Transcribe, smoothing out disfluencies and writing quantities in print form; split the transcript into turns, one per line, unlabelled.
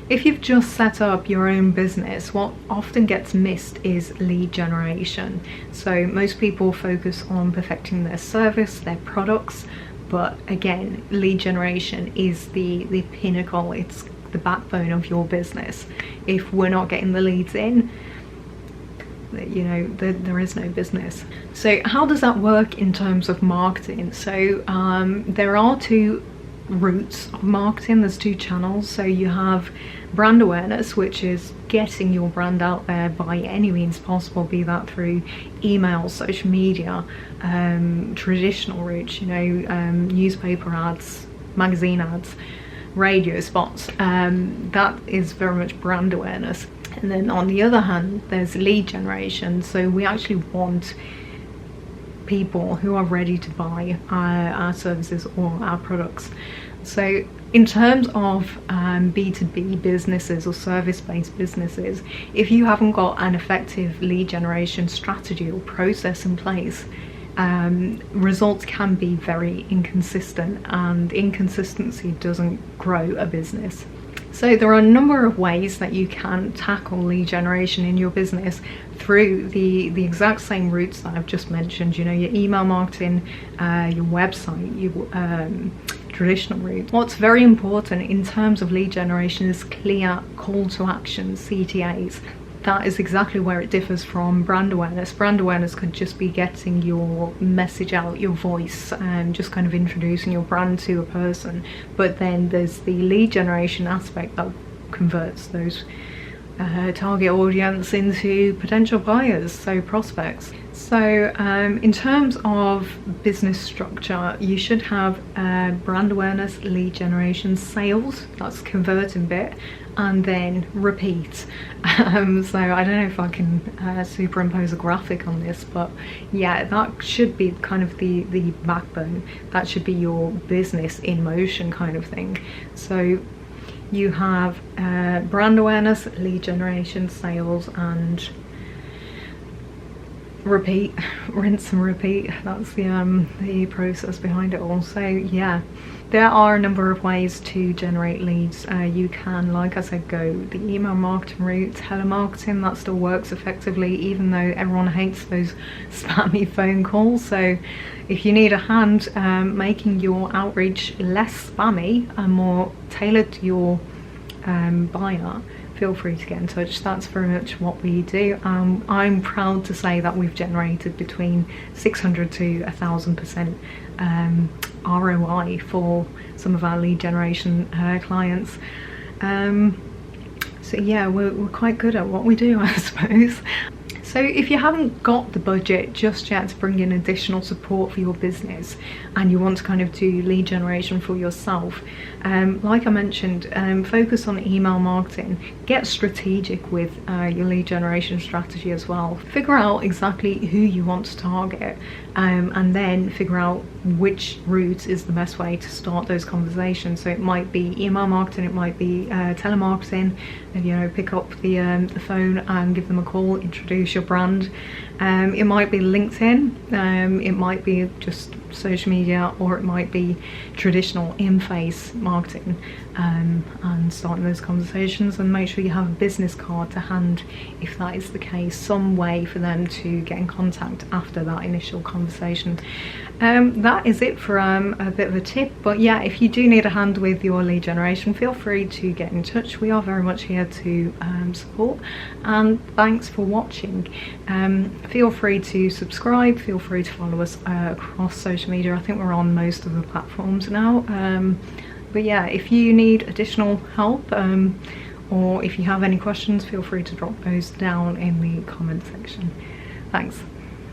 If you've just set up your own business, what often gets missed is lead generation. So most people focus on perfecting their service, their products, but again, lead generation is the pinnacle. It's the backbone of your business. If we're not getting the leads in, you know, there is no business. So how does that work in terms of marketing? So there are two routes of marketing. There's two channels. So you have brand awareness, which is getting your brand out there by any means possible, be that through email, social media, traditional routes, you know, newspaper ads, magazine ads, radio spots. That is very much brand awareness. And then on the other hand, there's lead generation. So we actually want people who are ready to buy our services or our products. So in terms of B2B businesses or service-based businesses, if you haven't got an effective lead generation strategy or process in place, results can be very inconsistent, and inconsistency doesn't grow a business. So there are a number of ways that you can tackle lead generation in your business through the exact same routes that I've just mentioned, you know, your email marketing, your website, your traditional route. What's very important in terms of lead generation is clear call to action, CTAs. That is exactly where it differs from brand awareness. Brand awareness could just be getting your message out, your voice, and just kind of introducing your brand to a person. But then there's the lead generation aspect that converts those target audience into potential buyers, so prospects. So in terms of business structure, you should have brand awareness, lead generation, sales, that's converting bit, and then repeat. So I don't know if I can superimpose a graphic on this, but yeah, that should be kind of the backbone. That should be your business in motion kind of thing. So you have brand awareness, lead generation, sales, and repeat, rinse and repeat. That's the process behind it all. So yeah, there are a number of ways to generate leads. You can, like I said, go the email marketing route, telemarketing. That still works effectively, even though everyone hates those spammy phone calls. So if you need a hand making your outreach less spammy and more tailored to your buyer, feel free to get in touch. That's very much what we do. I'm proud to say that we've generated between 600 to 1,000% ROI for some of our lead generation clients. So yeah, we're quite good at what we do, I suppose. So if you haven't got the budget just yet to bring in additional support for your business, and you want to kind of do lead generation for yourself, like I mentioned, focus on email marketing. Get strategic with your lead generation strategy as well. Figure out exactly who you want to target, and then figure out which route is the best way to start those conversations. So it might be email marketing, it might be telemarketing, and you know, pick up the phone and give them a call, introduce your brand. It might be LinkedIn, it might be just social media, or it might be traditional in-face marketing, and starting those conversations. And make sure you have a business card to hand if that is the case, some way for them to get in contact after that initial conversation. That is it for a bit of a tip. But yeah, if you do need a hand with your lead generation, feel free to get in touch. We are very much here to support, and thanks for watching. Feel free to subscribe, feel free to follow us across social media. I think we're on most of the platforms now. But yeah, if you need additional help, or if you have any questions, feel free to drop those down in the comment section. Thanks.